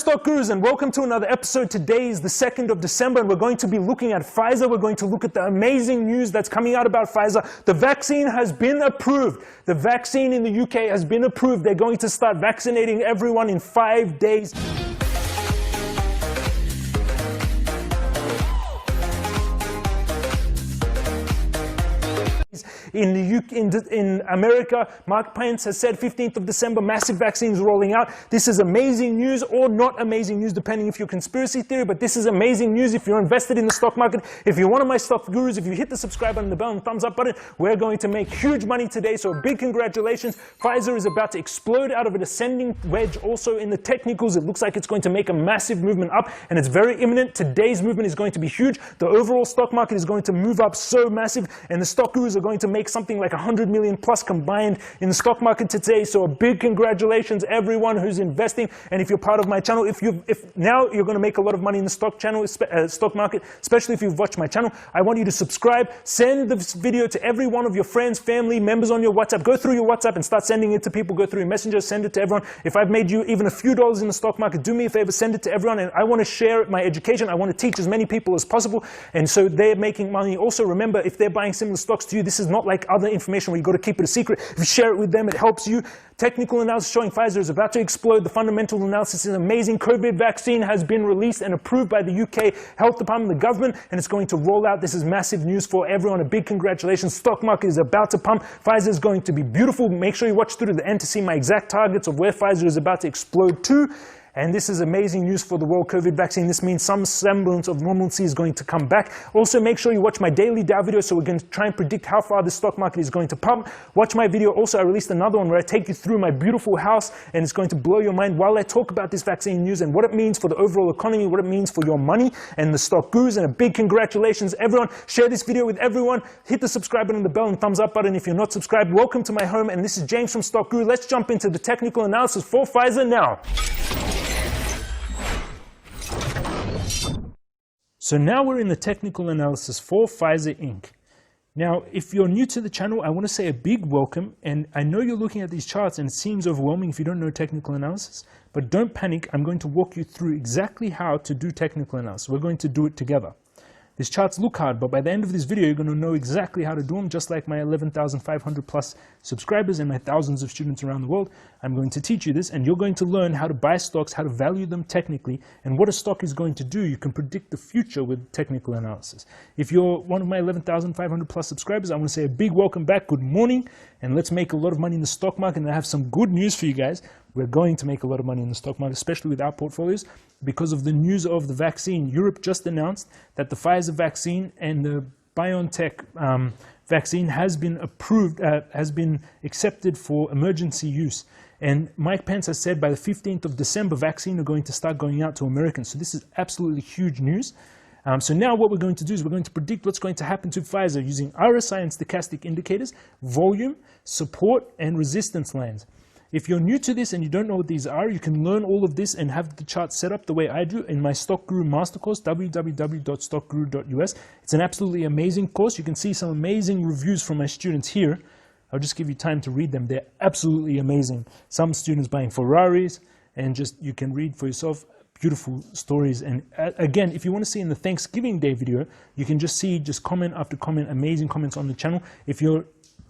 Stock Gurus, and welcome to another episode. Today is the 2nd of December and we're going to be looking at Pfizer. We're going to look at the amazing news that's coming out about Pfizer. The vaccine has been approved. The vaccine in the UK has been approved. They're going to start vaccinating everyone in 5 days. In America, Mark Pence has said 15th of December, massive vaccines rolling out. This is amazing news or not amazing news, depending if you're conspiracy theory, but this is amazing news if you're invested in the stock market. If you're one of my stock gurus, if you hit the subscribe button, the bell and thumbs up button, we're going to make huge money today. So a big congratulations. Pfizer is about to explode out of an ascending wedge. Also in the technicals, it looks like it's going to make a massive movement up, and it's very imminent. Today's movement is going to be huge. The overall stock market is going to move up so massive, and the stock gurus are going to make something like 100 million plus combined in the stock market today. So a big congratulations everyone who's investing. And if you're part of my channel, if now you're going to make a lot of money in the stock market, especially if you've watched my channel, I want you to subscribe. Send this video to every one of your friends, family, members on your WhatsApp. Go through your WhatsApp and start sending it to people. Go through your Messenger, send it to everyone. If I've made you even a few dollars in the stock market, do me a favor, send it to everyone. And I want to share my education. I want to teach as many people as possible. And so they're making money. Also remember, if they're buying similar stocks to you, this is not like other information where you got to keep it a secret. If you share it with them, it helps you. Technical analysis showing Pfizer is about to explode. The fundamental analysis is amazing. COVID vaccine has been released and approved by the UK Health Department, the government, and it's going to roll out. This is massive news for everyone. A big congratulations. Stock market is about to pump. Pfizer is going to be beautiful. Make sure you watch through to the end to see my exact targets of where Pfizer is about to explode to. And this is amazing news for the world COVID vaccine. This means some semblance of normalcy is going to come back. Also, make sure you watch my daily Dow video, so we're going to try and predict how far the stock market is going to pump. Watch my video. Also, I released another one where I take you through my beautiful house, and it's going to blow your mind while I talk about this vaccine news and what it means for the overall economy, what it means for your money and the stock gurus. And a big congratulations, everyone. Share this video with everyone. Hit the subscribe button, the bell and thumbs up button if you're not subscribed. Welcome to my home, and this is James from Stock Guru. Let's jump into the technical analysis for Pfizer now. So now we're in the technical analysis for Pfizer Inc. Now, if you're new to the channel, I want to say a big welcome. And I know you're looking at these charts and it seems overwhelming if you don't know technical analysis, but don't panic. I'm going to walk you through exactly how to do technical analysis. We're going to do it together. These charts look hard, but by the end of this video, you're going to know exactly how to do them, just like my 11,500 plus subscribers and my thousands of students around the world. I'm going to teach you this, and you're going to learn how to buy stocks, how to value them technically, and what a stock is going to do. You can predict the future with technical analysis. If you're one of my 11,500 plus subscribers, I want to say a big welcome back, good morning, and let's make a lot of money in the stock market. And I have some good news for you guys. We're going to make a lot of money in the stock market, especially with our portfolios, because of the news of the vaccine. Europe just announced that the Pfizer vaccine and the BioNTech vaccine has been approved, has been accepted for emergency use. And Mike Pence has said by the 15th of December, vaccine are going to start going out to Americans. So this is absolutely huge news. So now what we're going to do is we're going to predict what's going to happen to Pfizer using RSI and stochastic indicators, volume, support, and resistance lines. If you're new to this and you don't know what these are, you can learn all of this and have the chart set up the way I do in my Stock Guru Master Course, www.stockguru.us. It's an absolutely amazing course. You can see some amazing reviews from my students here. I'll just give you time to read them. They're absolutely amazing. Some students buying Ferraris, and just you can read for yourself beautiful stories. And again, if you want to see in the Thanksgiving Day video, you can just see just comment after comment, amazing comments on the channel.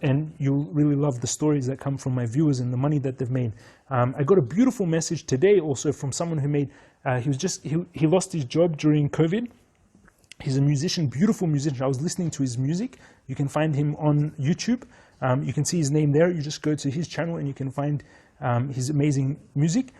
And you'll really love the stories that come from my viewers and the money that they've made. I got a beautiful message today also from someone who made, he lost his job during COVID. He's a musician, beautiful musician. I was listening to his music. You can find him on YouTube. You can see his name there. You just go to his channel and you can find his amazing music,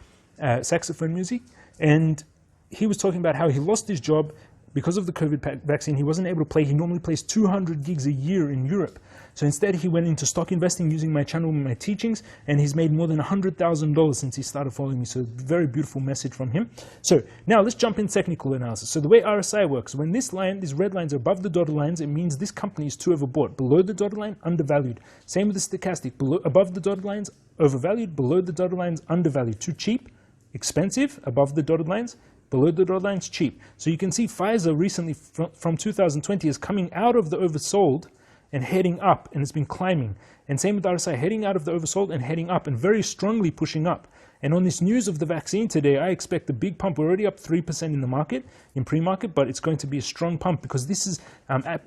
saxophone music. And he was talking about how he lost his job because of the COVID vaccine. He wasn't able to play. He normally plays 200 gigs a year in Europe. So instead he went into stock investing using my channel and my teachings, and he's made more than $100,000 since he started following me. So very beautiful message from him. So now let's jump in technical analysis. So the way RSI works, when this line, these red lines are above the dotted lines, it means this company is too overbought. Below the dotted line, undervalued. Same with the stochastic. Above the dotted lines, overvalued. Below the dotted lines, undervalued. Too cheap, expensive. Above the dotted lines, below the dotted lines, cheap. So you can see Pfizer recently from 2020 is coming out of the oversold and heading up, and it's been climbing. And same with RSI, heading out of the oversold and heading up, and very strongly pushing up. And on this news of the vaccine today, I expect a big pump. We're already up 3% in the market, in pre-market, but it's going to be a strong pump because this is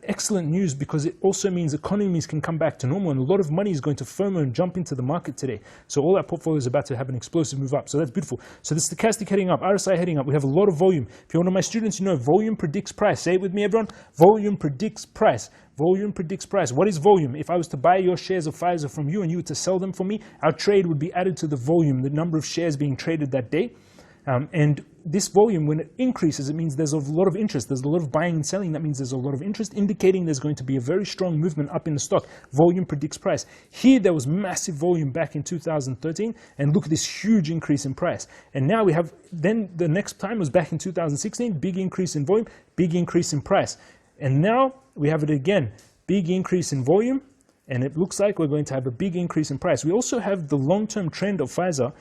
excellent news, because it also means economies can come back to normal, and a lot of money is going to FOMO and jump into the market today. So all our portfolio is about to have an explosive move up. So that's beautiful. So the stochastic heading up, RSI heading up. We have a lot of volume. If you're one of my students, you know volume predicts price. Say it with me, everyone. Volume predicts price. Volume predicts price. What is volume? If I was to buy your shares of Pfizer from you and you were to sell them for me, our trade would be added to the volume, the number of shares being traded that day. And this volume, when it increases, it means there's a lot of interest. There's a lot of buying and selling. That means there's a lot of interest, indicating there's going to be a very strong movement up in the stock. Volume predicts price. Here, there was massive volume back in 2013, and look at this huge increase in price. And now we have, then the next time was back in 2016, big increase in volume, big increase in price. And now we have it again, big increase in volume, and it looks like we're going to have a big increase in price. We also have the long-term trend of Pfizer.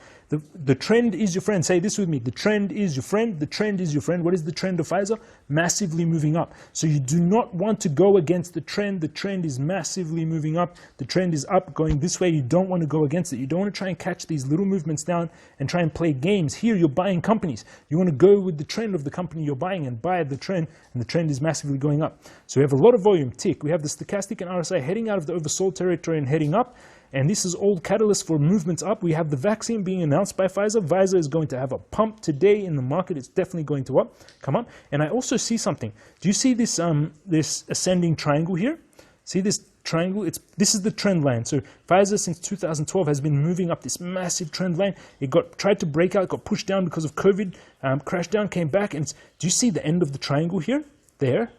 The trend is your friend. Say this with me. The trend is your friend. The trend is your friend. What is the trend of Pfizer? Massively moving up. So you do not want to go against the trend. The trend is massively moving up. The trend is up, going this way. You don't want to go against it. You don't want to try and catch these little movements down and try and play games. Here, you're buying companies. You want to go with the trend of the company you're buying and buy the trend, and the trend is massively going up. So we have a lot of volume, tick. We have the stochastic and RSI heading out of the oversold territory and heading up. And this is all catalyst for movements up. We have the vaccine being announced by Pfizer. Pfizer is going to have a pump today in the market. It's definitely going to come up. And I also see something. Do you see this this ascending triangle here? See this triangle? This is the trend line. So Pfizer since 2012 has been moving up this massive trend line. It tried to break out, got pushed down because of COVID, crashed down, came back. And do you see the end of the triangle here? There.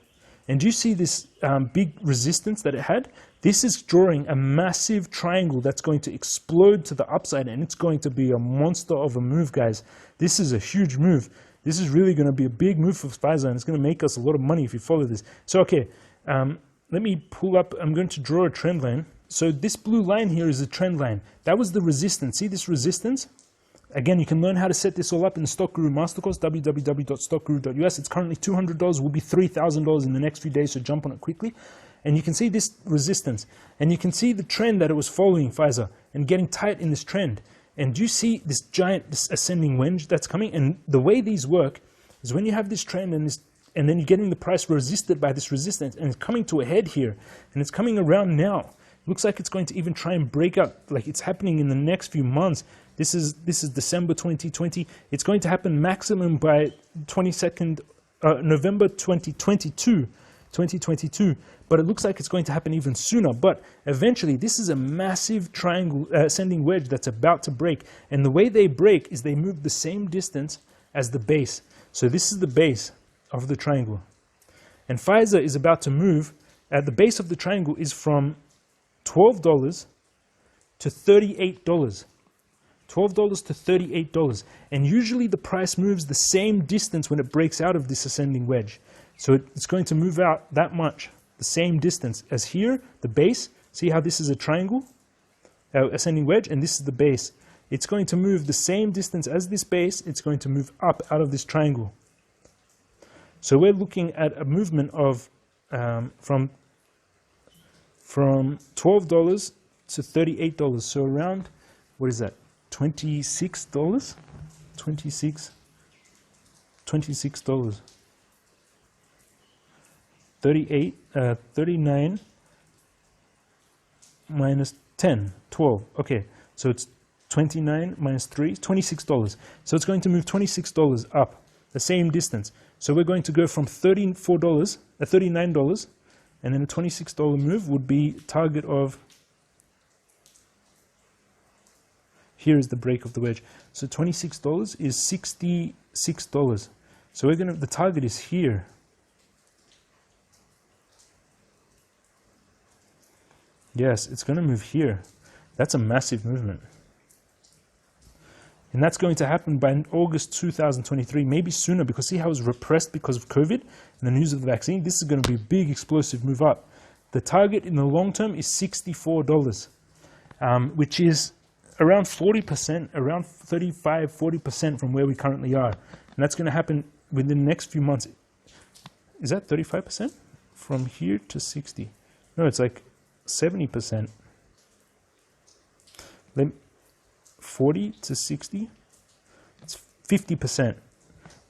And do you see this big resistance that it had? This is drawing a massive triangle that's going to explode to the upside, and it's going to be a monster of a move, guys. This is a huge move. This is really going to be a big move for Pfizer, and it's going to make us a lot of money if you follow this. So, okay, let me pull up. I'm going to draw a trend line. So this blue line here is a trend line. That was the resistance. See this resistance? Again, you can learn how to set this all up in the Stock Guru Mastercourse, www.stockguru.us. It's currently $200, will be $3,000 in the next few days, so jump on it quickly. And you can see this resistance, and you can see the trend that it was following, Pfizer, and getting tight in this trend. And do you see this giant, this ascending wedge that's coming? And the way these work is when you have this trend and then you're getting the price resisted by this resistance, and it's coming to a head here, and it's coming around now. Looks like it's going to even try and break out, like it's happening in the next few months. This is December 2020. It's going to happen maximum by November 2022. But it looks like it's going to happen even sooner. But eventually, this is a massive triangle ascending wedge that's about to break. And the way they break is they move the same distance as the base. So this is the base of the triangle. And Pfizer is about to move, at the base of the triangle is from $12 to $38. $12 to $38. And usually the price moves the same distance when it breaks out of this ascending wedge. So it's going to move out that much, the same distance as here, the base. See how this is a triangle, ascending wedge, and this is the base. It's going to move the same distance as this base. It's going to move up out of this triangle. So we're looking at a movement of from $12 to $38. So around, what is that? $26? $26. 39 minus 10, 12. Okay, so it's 29 minus 3, $26. So it's going to move $26 up, the same distance. So we're going to go from $39, and then a $26 move would be target of, here is the break of the wedge. So $26 is $66. So the target is here. Yes, it's going to move here. That's a massive movement. And that's going to happen by August 2023, maybe sooner, because see how it's repressed because of COVID and the news of the vaccine? This is going to be a big explosive move up. The target in the long term is $64, which is around 40%, around 35, 40% from where we currently are. And that's going to happen within the next few months. Is that 35%? From here to 60. No, it's like 70%. 40 to 60. 50%,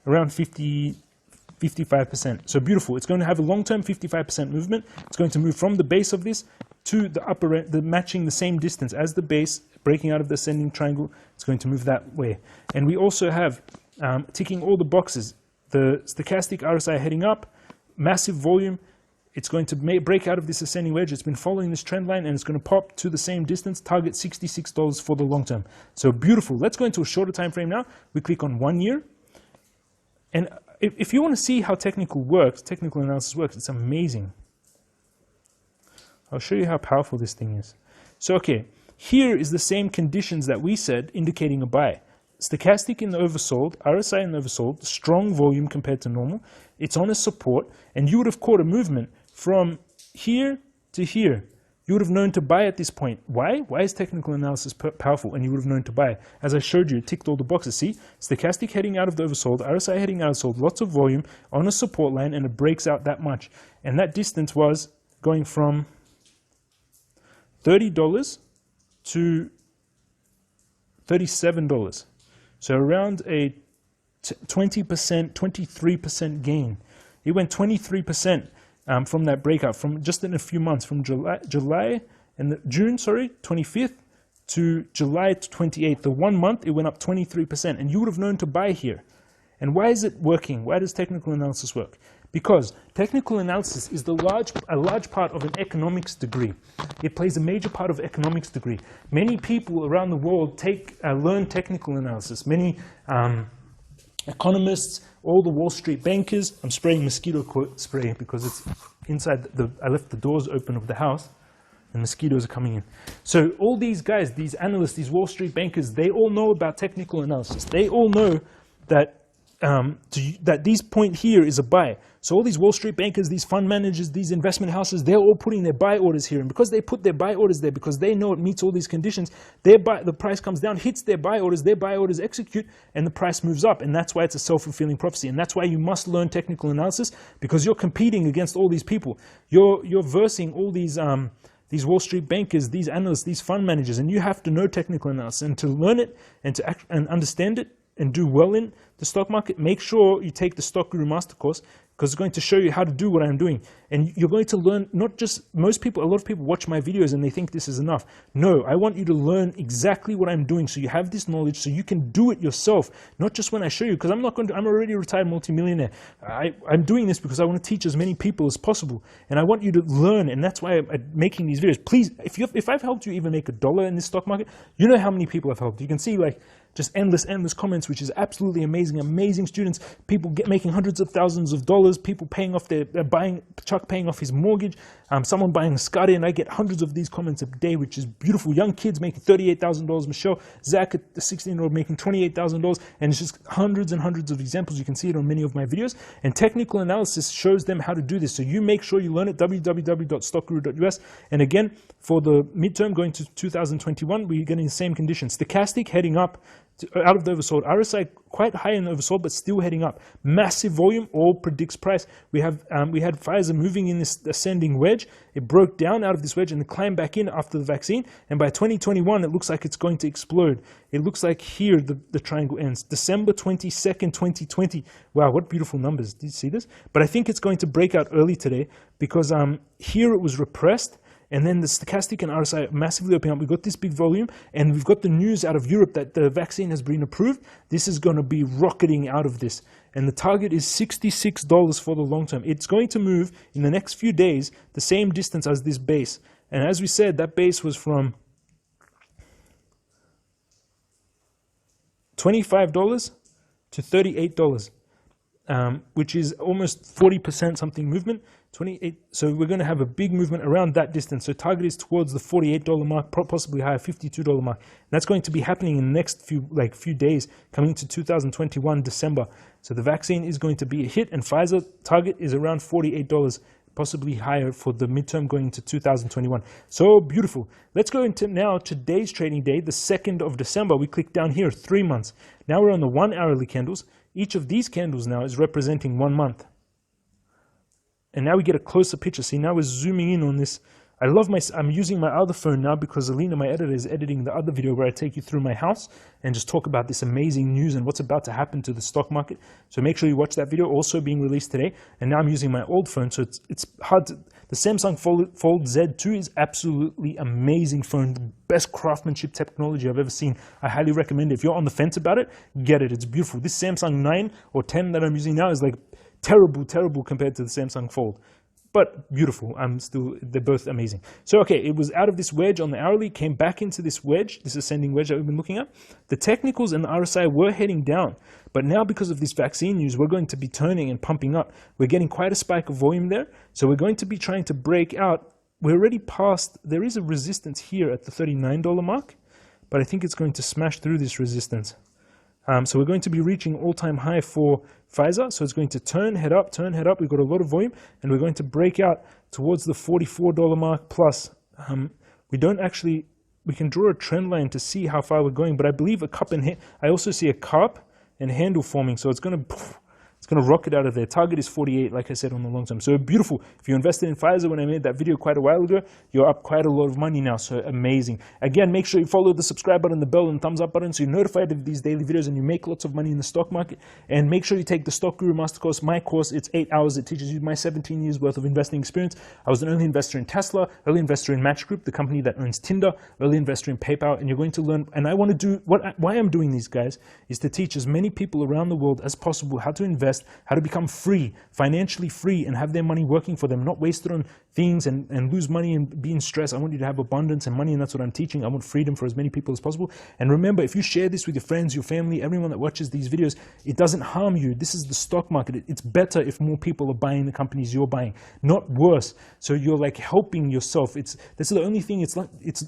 around 55%. So beautiful. It's going to have a long-term 55% movement. It's going to move from the base of this to the upper end, matching the same distance as the base, breaking out of the ascending triangle. It's going to move that way. And we also have ticking all the boxes. The stochastic RSI heading up, massive volume. It's going to break out of this ascending wedge. It's been following this trend line, and it's going to pop to the same distance, target $66 for the long term. So beautiful. Let's go into a shorter time frame now. We click on 1 year. And if you want to see how technical analysis works, it's amazing. I'll show you how powerful this thing is. So, okay, here is the same conditions that we said indicating a buy. Stochastic in the oversold, RSI in the oversold, strong volume compared to normal. It's on a support, and you would have caught a movement from here to here. You would have known to buy at this point. Why? Why is technical analysis powerful? And you would have known to buy. As I showed you, it ticked all the boxes. See, stochastic heading out of the oversold, RSI heading out of the sold, lots of volume on a support line, and it breaks out that much. And that distance was going from $30 to $37. So around a 20%, 23% gain. It went 23% from that breakout, from just in a few months, from June 25th to July 28th. The 1 month, it went up 23%, and you would have known to buy here. And why is it working? Why does technical analysis work? Because technical analysis is a large part of an economics degree. It plays a major part of economics degree. Many people around the world learn technical analysis. Many economists, all the Wall Street bankers. I'm spraying mosquito spray because it's inside. I left the doors open of the house, and mosquitoes are coming in. So all these guys, these analysts, these Wall Street bankers, they all know about technical analysis. They all know that that this point here is a buy. So all these Wall Street bankers, these fund managers, these investment houses, they're all putting their buy orders here. And because they put their buy orders there, because they know it meets all these conditions, the price comes down, hits their buy orders execute, and the price moves up. And that's why it's a self-fulfilling prophecy. And that's why you must learn technical analysis, because you're competing against all these people. You're versing all these Wall Street bankers, these analysts, these fund managers, and you have to know technical analysis. And to learn it and and understand it and do well in the stock market, make sure you take the Stock Guru Master Course, because it's going to show you how to do what I'm doing. And you're going to learn, not just, a lot of people watch my videos and they think this is enough. No, I want you to learn exactly what I'm doing, so you have this knowledge, so you can do it yourself, not just when I show you, because I'm already a retired multimillionaire. I'm doing this because I want to teach as many people as possible, and I want you to learn, and that's why I'm making these videos. Please, if I've helped you even make $1 in this stock market, you know how many people I've helped. You can see, like, just endless comments, which is absolutely amazing students, people making hundreds of thousands of dollars, people paying off Chuck paying off his mortgage, someone buying a Scotty, and I get hundreds of these comments a day, which is beautiful. Young kids making $38,000, Michelle, Zach at the 16-year-old making $28,000, and it's just hundreds and hundreds of examples. You can see it on many of my videos, and technical analysis shows them how to do this. So you make sure you learn it, www.stockguru.us. And again, for the midterm going to 2021, we're getting the same conditions. Stochastic heading up out of the oversold, RSI quite high in the oversold, but still heading up. Massive volume, all predicts price. We had Pfizer moving in this ascending wedge. It broke down out of this wedge and then climbed back in after the vaccine. And by 2021, it looks like it's going to explode. It looks like here the triangle ends. December 22nd, 2020. Wow, what beautiful numbers. Did you see this? But I think it's going to break out early today, because here it was repressed. And then the stochastic and RSI massively opening up. We've got this big volume, and we've got the news out of Europe that the vaccine has been approved. This is going to be rocketing out of this. And the target is $66 for the long term. It's going to move in the next few days the same distance as this base. And as we said, that base was from $25 to $38. Which is almost 40% something movement, 28. So we're going to have a big movement around that distance. So target is towards the $48 mark, possibly higher, $52 mark. And that's going to be happening in the next few days, coming to 2021 December. So the vaccine is going to be a hit, and Pfizer target is around $48, possibly higher for the midterm going into 2021. So beautiful. Let's go into now today's trading day, the 2nd of December. We click down here, 3 months. Now we're on the 1 hourly candles. Each of these candles now is representing 1 month. And now we get a closer picture. See, now we're zooming in on this I'm using my other phone now because Alina, my editor, is editing the other video where I take you through my house and just talk about this amazing news and what's about to happen to the stock market. So make sure you watch that video, also being released today. And now I'm using my old phone, so it's hard to, the Samsung Fold Z2 is absolutely amazing phone, the best craftsmanship technology I've ever seen. I highly recommend it. If you're on the fence about it, get it. It's beautiful. This Samsung 9 or 10 that I'm using now is like terrible compared to the Samsung Fold. But beautiful. They're both amazing. So, okay, it was out of this wedge on the hourly, came back into this wedge, this ascending wedge that we've been looking at. The technicals and the RSI were heading down, but now because of this vaccine news, we're going to be turning and pumping up. We're getting quite a spike of volume there. So we're going to be trying to break out. We're already past, there is a resistance here at the $39 mark, but I think it's going to smash through this resistance. So we're going to be reaching all-time high for Pfizer. So it's going to turn, head up. We've got a lot of volume, and we're going to break out towards the $44 mark plus. We can draw a trend line to see how far we're going, but I believe a cup and I also see a cup and handle forming. So it's going to rocket out of there. Target is 48, like I said, on the long term. So beautiful. If you invested in Pfizer when I made that video quite a while ago, you're up quite a lot of money now. So amazing. Again, make sure you follow the subscribe button, the bell, and thumbs up button so you're notified of these daily videos and you make lots of money in the stock market. And make sure you take the Stock Guru Master Course, my course. It's 8 hours. It teaches you my 17 years worth of investing experience. I was an early investor in Tesla, early investor in Match Group, the company that owns Tinder, early investor in PayPal, and you're going to learn. And I want to do why I'm doing these, guys, is to teach as many people around the world as possible how to invest, how to become free, financially free, and have their money working for them, not wasted on things and lose money and be in stress. I want you to have abundance and money, and that's what I'm teaching. I want freedom for as many people as possible. And remember, if you share this with your friends, your family, everyone that watches these videos, it doesn't harm you. This is the stock market. It's better if more people are buying the companies you're buying, not worse. So you're like helping yourself. This is the only thing. It's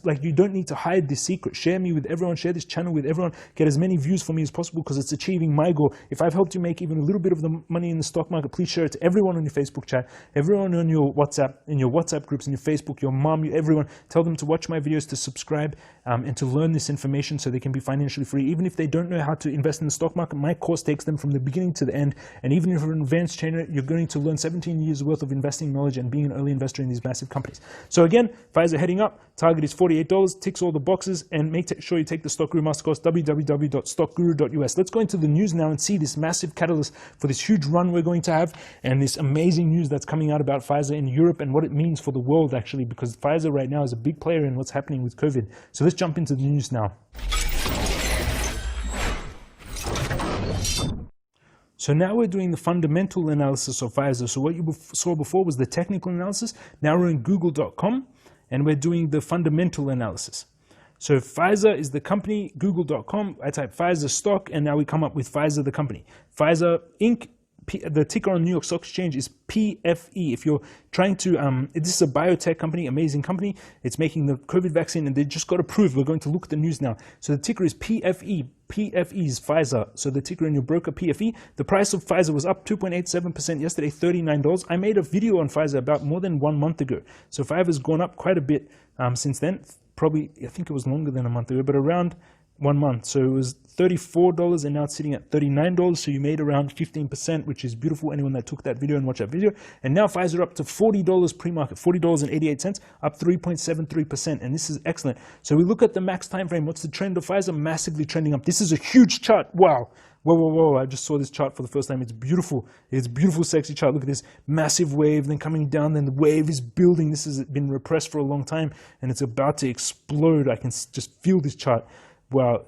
like you don't need to hide this secret. Share me with everyone. Share this channel with everyone. Get as many views for me as possible because it's achieving my goal. If I've helped you make even a little bit of the money in the stock market, please share it to everyone on your Facebook chat, everyone on your WhatsApp, in your WhatsApp groups, in your Facebook, your mom, everyone. Tell them to watch my videos, to subscribe, and to learn this information so they can be financially free. Even if they don't know how to invest in the stock market, my course takes them from the beginning to the end. And even if you're an advanced trainer, you're going to learn 17 years worth of investing knowledge and being an early investor in these massive companies. So again, Pfizer heading up, target is $48, ticks all the boxes, and make sure you take the Stock Guru Master Course, www.stockguru.us. Let's go into the news now and see this massive catalyst for this huge run we're going to have, and this amazing news that's coming out about Pfizer in Europe and what it means for the world, actually, because Pfizer right now is a big player in what's happening with COVID. So let's jump into the news now. So now we're doing the fundamental analysis of Pfizer. So what you saw before was the technical analysis. Now we're in google.com and we're doing the fundamental analysis. So Pfizer is the company, google.com, I type Pfizer stock, and now we come up with Pfizer the company. Pfizer Inc., the ticker on New York Stock Exchange is PFE. If you're trying to, this is a biotech company, amazing company. It's making the COVID vaccine, and they just got approved. We're going to look at the news now. So the ticker is PFE. PFE is Pfizer. So the ticker in your broker, PFE. The price of Pfizer was up 2.87% yesterday, $39. I made a video on Pfizer about more than 1 month ago. So Pfizer's gone up quite a bit since then. Probably, I think it was longer than a month ago, but around 1 month. So it was $34 and now it's sitting at $39. So you made around 15%, which is beautiful. Anyone that took that video and watched that video. And now Pfizer up to $40 pre-market, $40.88, up 3.73%. And this is excellent. So we look at the max time frame. What's the trend of Pfizer? Massively trending up. This is a huge chart. Wow. Whoa. I just saw this chart for the first time. It's beautiful. It's a beautiful, sexy chart. Look at this massive wave, then coming down, then the wave is building. This has been repressed for a long time and it's about to explode. I can just feel this chart. Wow,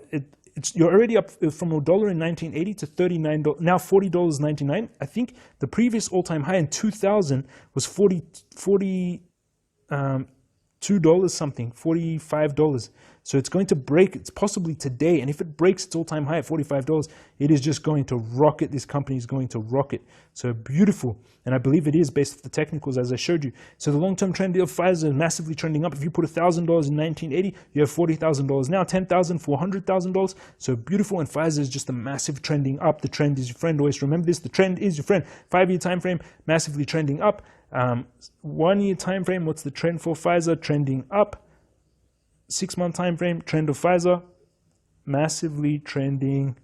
you're already up from $1 in 1980 to $39, now $40.99. I think the previous all-time high in 2000 was $42 something, $45. So it's going to break, it's possibly today, and if it breaks its all-time high at $45, it is just going to rocket. This company is going to rocket. So beautiful, and I believe it is based off the technicals as I showed you. So the long-term trend of Pfizer is massively trending up. If you put $1,000 in 1980, you have $40,000 now, $10,000, $400,000. So beautiful, and Pfizer is just a massive trending up. The trend is your friend. Always remember this. The trend is your friend. 5-year time frame, massively trending up. 1 year time frame, what's the trend for Pfizer? Trending up. 6 month time frame, trend of Pfizer, massively trending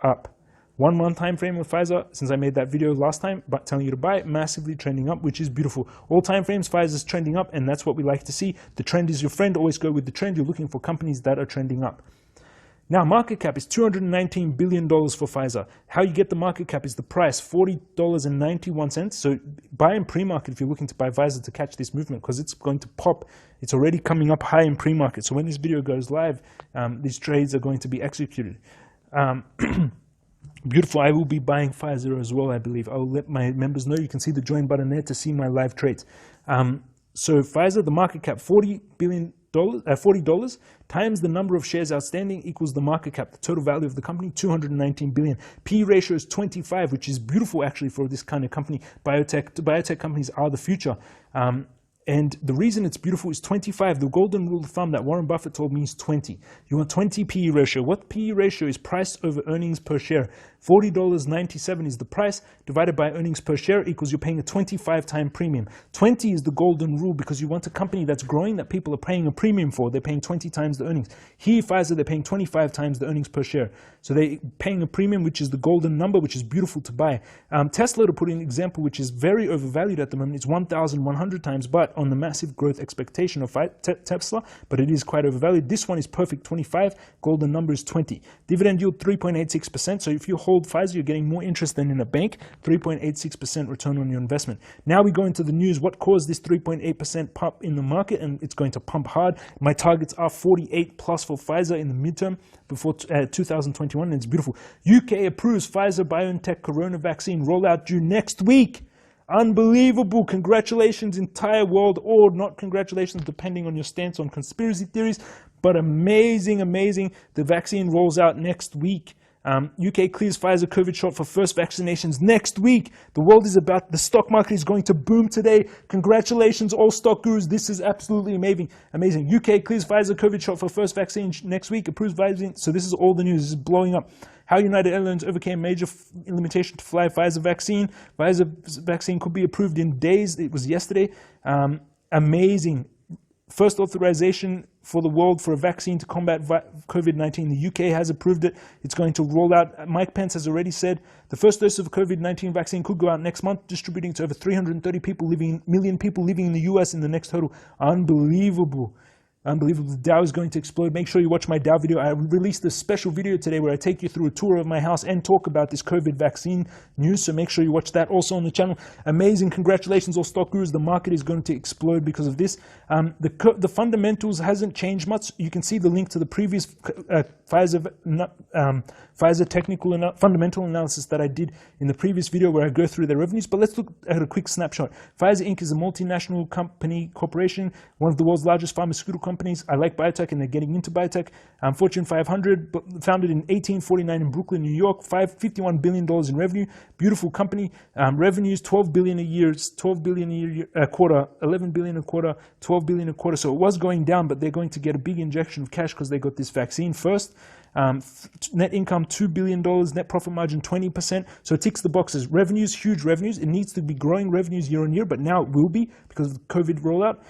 up. 1 month time frame with Pfizer, since I made that video last time, but telling you to buy, massively trending up, which is beautiful. All time frames, Pfizer's trending up, and that's what we like to see. The trend is your friend. Always go with the trend. You're looking for companies that are trending up. Now, market cap is $219 billion for Pfizer. How you get the market cap is the price, $40.91. So buy in pre-market if you're looking to buy Pfizer to catch this movement, because it's going to pop. It's already coming up high in pre-market. So when this video goes live, these trades are going to be executed. Beautiful. I will be buying Pfizer as well, I believe. I'll let my members know. You can see the join button there to see my live trades. So Pfizer, the market cap, $40 times the number of shares outstanding equals the market cap, the total value of the company, 219 billion. P ratio is 25, which is beautiful actually for this kind of company. Biotech companies are the future. And the reason it's beautiful is 25. The golden rule of thumb that Warren Buffett told me is 20. You want 20 PE ratio. What PE ratio is? Price over earnings per share. $40.97 is the price, divided by earnings per share equals you're paying a 25-time premium. 20 is the golden rule because you want a company that's growing that people are paying a premium for. They're paying 20 times the earnings. Here, Pfizer, they're paying 25 times the earnings per share. So they're paying a premium, which is the golden number, which is beautiful to buy. Tesla, to put in an example, which is very overvalued at the moment, it's 1,100 times, but on the massive growth expectation of Tesla, but it is quite overvalued. This one is perfect, 25. Golden number is 20. Dividend yield 3.86%. So if you hold Pfizer, you're getting more interest than in a bank. 3.86% return on your investment. Now we go into the news. What caused this 3.8% pump in the market? And it's going to pump hard. My targets are 48 plus for Pfizer in the midterm before 2021, and it's beautiful. UK approves Pfizer BioNTech corona vaccine rollout due next week. Unbelievable. Congratulations, entire world, or not congratulations, depending on your stance on conspiracy theories, but amazing, amazing. The vaccine rolls out next week. UK clears Pfizer COVID shot for first vaccinations next week. The world is about, the stock market is going to boom today. Congratulations, all stock gurus. This is absolutely amazing. Amazing. UK clears Pfizer COVID shot for first vaccine next week. Approves vaccine. So this is all the news. This is blowing up. How United Airlines overcame major limitation to fly Pfizer vaccine. Pfizer vaccine could be approved in days. It was yesterday. Amazing. First authorization for the world for a vaccine to combat COVID-19. The UK has approved it. It's going to roll out. Mike Pence has already said the first dose of COVID-19 vaccine could go out next month, distributing to over 330 million people living in the US in the next total. Unbelievable. Unbelievable. The Dow is going to explode. Make sure you watch my Dow video. I released a special video today where I take you through a tour of my house and talk about this COVID vaccine news. So make sure you watch that also on the channel. Amazing. Congratulations, all stock gurus. The market is going to explode because of this. The fundamentals hasn't changed much. You can see the link to the previous Pfizer technical fundamental analysis that I did in the previous video where I go through their revenues. But let's look at a quick snapshot. Pfizer Inc. is a multinational corporation, one of the world's largest pharmaceutical companies. I like biotech and they're getting into biotech. Fortune 500, founded in 1849 in Brooklyn, New York, $51 billion in revenue. Beautiful company. Revenues, $12 billion a year, $12 billion a quarter, $11 billion a quarter, $12 billion a quarter. So it was going down, but they're going to get a big injection of cash because they got this vaccine first. Net income $2 billion, net profit margin 20%. So it ticks the boxes. Revenues, huge revenues. It needs to be growing revenues year on year, but now it will be because of the COVID rollout.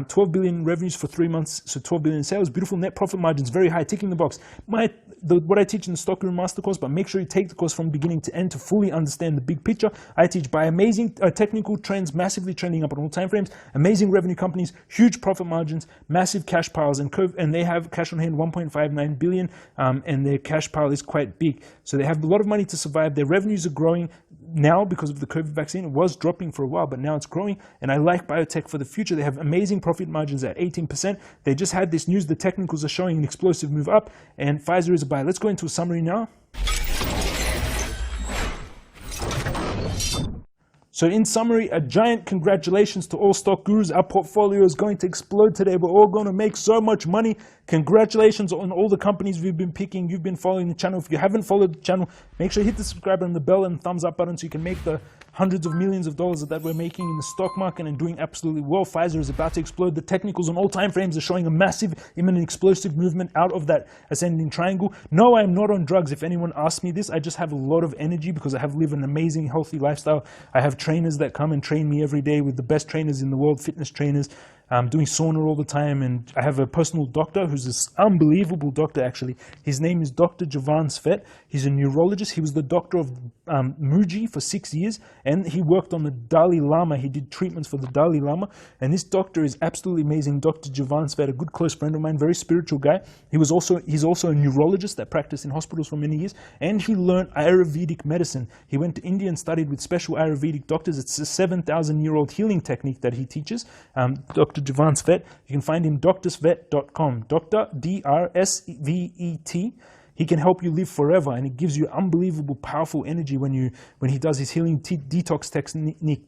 12 billion revenues for 3 months, so 12 billion sales. Beautiful net profit margins, very high, ticking the box. What I teach in the Stockroom Master course, but make sure you take the course from beginning to end to fully understand the big picture. I teach by amazing technical trends, massively trending up on all time frames, amazing revenue companies, huge profit margins, massive cash piles, and they have cash on hand 1.59 billion, and their cash pile is quite big. So they have a lot of money to survive. Their revenues are growing now because of the COVID vaccine. It was dropping for a while, but now it's growing, and I like biotech for the future. They have amazing profit margins at 18%. They just had this news. The technicals are showing an explosive move up, and Pfizer is a buy. Let's go into a summary now. So in summary, a giant congratulations to all stock gurus. Our portfolio is going to explode today. We're all going to make so much money. Congratulations on all the companies we've been picking. You've been following the channel. If you haven't followed the channel, make sure you hit the subscribe and the bell and thumbs up button so you can make the hundreds of millions of dollars that we're making in the stock market and doing absolutely well. Pfizer is about to explode. The technicals on all time frames are showing a massive, imminent, explosive movement out of that ascending triangle. No, I'm not on drugs. If anyone asks me this, I just have a lot of energy because I have lived an amazing, healthy lifestyle. I have trainers that come and train me every day with the best trainers in the world, fitness trainers. doing sauna all the time. And I have a personal doctor who's this unbelievable doctor, actually. His name is Dr. 𝗙𝗏𝗘 𝗧𝗏𝗘. He's a neurologist. He was the doctor of Muji for 6 years, and he worked on the Dalai Lama. He did treatments for the Dalai Lama, and this doctor is absolutely amazing. Dr. 𝗙𝗏𝗘 𝗧𝗏𝗘, a good close friend of mine, very spiritual guy. He's also a neurologist that practiced in hospitals for many years, and he learned Ayurvedic medicine. He went to India and studied with special Ayurvedic doctors. It's a 7,000-year-old healing technique that he teaches. Dr. 𝗙𝗏𝗘 𝗧𝗏𝗘. You can find him drsvet.com. Dr. DRSVET. He can help you live forever, and it gives you unbelievable, powerful energy when he does his healing detox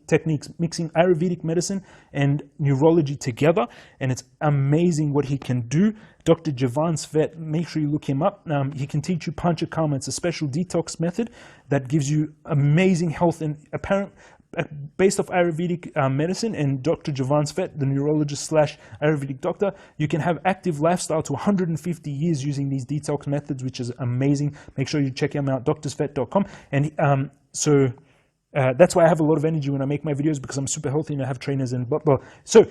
techniques, mixing Ayurvedic medicine and neurology together, and it's amazing what he can do. Dr. 𝗙𝗏𝗘 𝗧𝗏𝗘, make sure you look him up. He can teach you 𝗙𝗥𝗘𝗚. It's a special detox method that gives you amazing health, and based off Ayurvedic medicine, and Dr. 𝗙𝗏𝗘 𝗧𝗏𝗘, the neurologist / Ayurvedic doctor, you can have active lifestyle to 150 years using these detox methods, which is amazing. Make sure you check him out, drsvet.com. And that's why I have a lot of energy when I make my videos, because I'm super healthy and I have trainers and blah, blah. So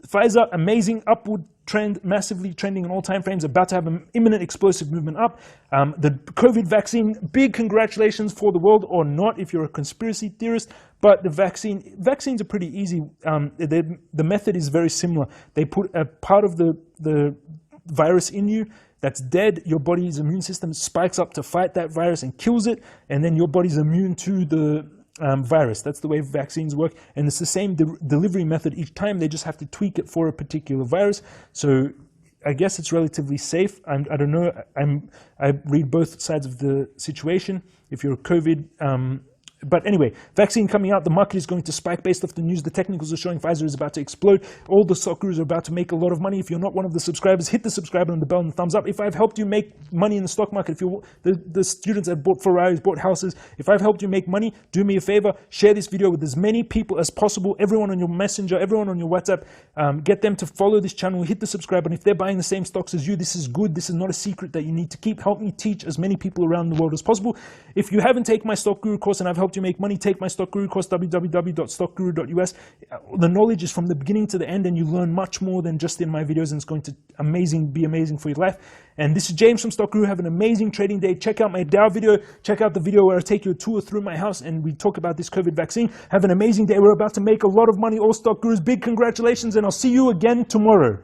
Pfizer, amazing upward trend, massively trending in all time frames, about to have an imminent explosive movement up. The COVID vaccine, big congratulations for the world, or not if you're a conspiracy theorist. But the vaccines are pretty easy. The method is very similar. They put a part of the virus in you that's dead. Your body's immune system spikes up to fight that virus and kills it, and then your body's immune to the virus. That's the way vaccines work, and it's the same delivery method each time. They just have to tweak it for a particular virus. So I guess it's relatively safe. I don't know. I read both sides of the situation. If you're a COVID, but anyway, vaccine coming out, the market is going to spike based off the news. The technicals are showing Pfizer is about to explode. All the stock gurus are about to make a lot of money. If you're not one of the subscribers, hit the subscribe and the bell and the thumbs up. If I've helped you make money in the stock market, if you're the students that bought Ferraris, bought houses, if I've helped you make money, do me a favor, share this video with as many people as possible. Everyone on your messenger, everyone on your WhatsApp, get them to follow this channel, hit the subscribe. And if they're buying the same stocks as you, this is good. This is not a secret that you need to keep. Help me teach as many people around the world as possible. If you haven't taken my stock guru course and I've helped you make money, take my stock guru course, www.stockguru.us. The knowledge is from the beginning to the end, and you learn much more than just in my videos, and it's going to be amazing for your life. And this is James from Stock Guru. Have an amazing trading day. Check out my DAO video. Check out the video where I take you a tour through my house and we talk about this COVID vaccine. Have an amazing day. We're about to make a lot of money, all stock gurus. Big congratulations, and I'll see you again tomorrow.